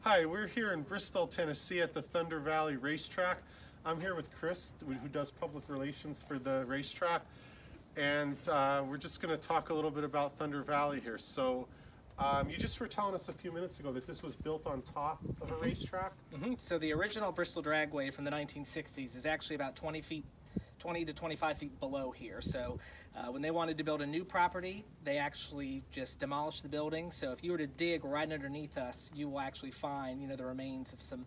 Hi, we're here in Bristol, Tennessee at the Thunder Valley Racetrack. I'm here with Chris, who does public relations for the racetrack, and we're just going to talk a little bit about Thunder Valley here. So you just were telling us a few minutes ago that this was built on top of a racetrack? So the original Bristol Dragway from the 1960s is actually about 20 to 25 feet below here. So when they wanted to build a new property, they actually just demolished the building. So if you were to dig right underneath us, you will actually find, the remains of some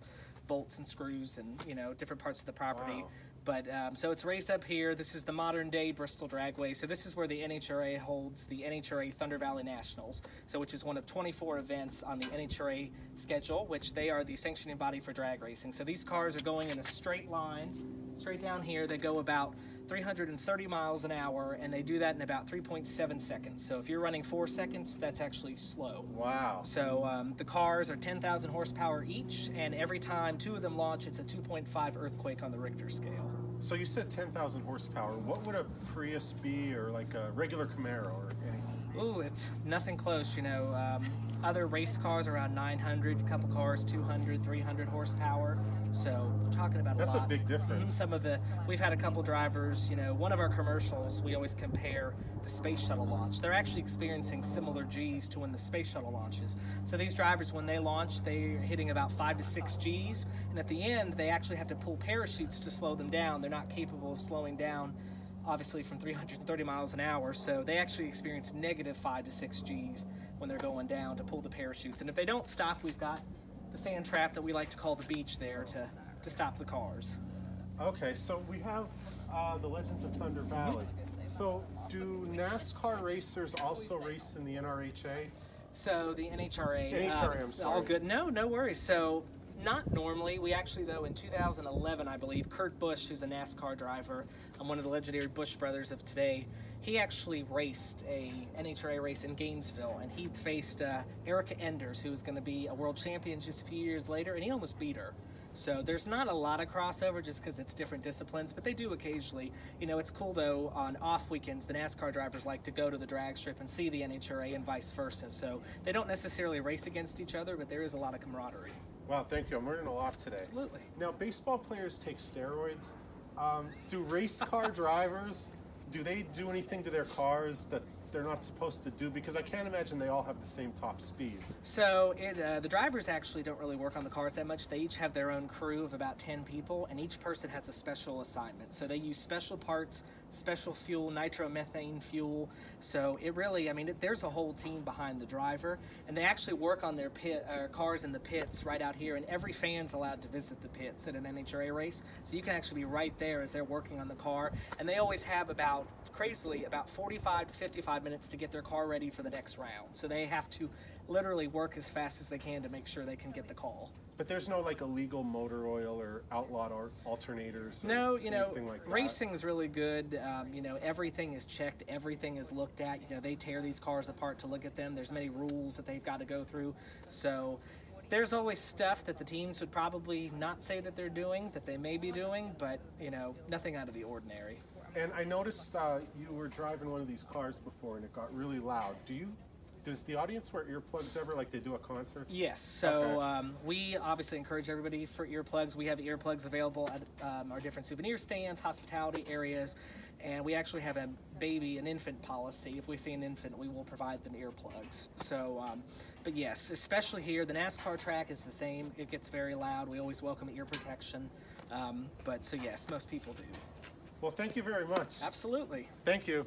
bolts and screws and, different parts of the property. Wow. But so it's raised up here. This is the modern day Bristol Dragway. So this is where the NHRA holds the NHRA Thunder Valley Nationals. So which is one of 24 events on the NHRA schedule, which they are the sanctioning body for drag racing. So these cars are going in a straight line, straight down here. They go about 330 miles an hour, and they do that in about 3.7 seconds. So if you're running 4 seconds, that's actually slow. Wow. So the cars are 10,000 horsepower each, and every time two of them launch, it's a 2.5 earthquake on the Richter scale. So you said 10,000 horsepower. What would a Prius be, or like a regular Camaro or anything? Ooh, it's nothing close, Other race cars around 900, a couple cars 200, 300 horsepower. So we're talking about That's a lot. a big difference. We've had a couple drivers, one of our commercials, we always compare the space shuttle launch. They're actually experiencing similar Gs to when the space shuttle launches. So these drivers, when they launch, they're hitting about 5 to 6 Gs. And at the end, they actually have to pull parachutes to slow them down. They're not capable of slowing down, obviously, from 330 miles an hour. So they actually experience negative 5 to 6 Gs when they're going down to pull the parachutes. And if they don't stop, we've got the sand trap that we like to call the beach there to stop the cars. Okay, so we have the Legends of Thunder Valley. So do NASCAR racers also race in the NRHA? So the NHRA. NHRA, I'm sorry. All good. No worries. So not normally. We actually, though, in 2011, I believe, Kurt Busch, who's a NASCAR driver, one of the legendary Busch brothers of today, he actually raced a NHRA race in Gainesville, and he faced Erica Enders, who was going to be a world champion just a few years later, and he almost beat her. So there's not a lot of crossover just because it's different disciplines, but they do occasionally. It's cool, though, on off weekends, the NASCAR drivers like to go to the drag strip and see the NHRA and vice versa. So they don't necessarily race against each other, but there is a lot of camaraderie. Wow, thank you. I'm learning a lot today. Absolutely. Now, baseball players take steroids. Do race car drivers, do they do anything to their cars that they're not supposed to do? Because I can't imagine they all have the same top speed. So the drivers actually don't really work on the cars that much. They each have their own crew of about 10 people, and each person has a special assignment. So they use special parts, special fuel, nitromethane fuel. So it really, there's a whole team behind the driver, and they actually work on their cars in the pits right out here, and every fan's allowed to visit the pits at an NHRA race. So you can actually be right there as they're working on the car, and they always have crazily about 45 to 55 minutes to get their car ready for the next round. So they have to literally work as fast as they can to make sure they can get the call. But there's no illegal motor oil or outlawed alternators or No, anything like that? Racing's really good. Everything is checked, everything is looked at. They tear these cars apart to look at them. There's many rules that they've got to go through. So there's always stuff that the teams would probably not say that they're doing, that they may be doing, but, nothing out of the ordinary. And I noticed you were driving one of these cars before and it got really loud. Does the audience wear earplugs ever, like they do at concerts? Yes. So Okay. we obviously encourage everybody for earplugs. We have earplugs available at our different souvenir stands, hospitality areas, and we actually have an infant policy. If we see an infant, we will provide them earplugs. So, but yes, especially here, the NASCAR track is the same. It gets very loud. We always welcome ear protection. So yes, most people do. Well, thank you very much. Absolutely. Thank you.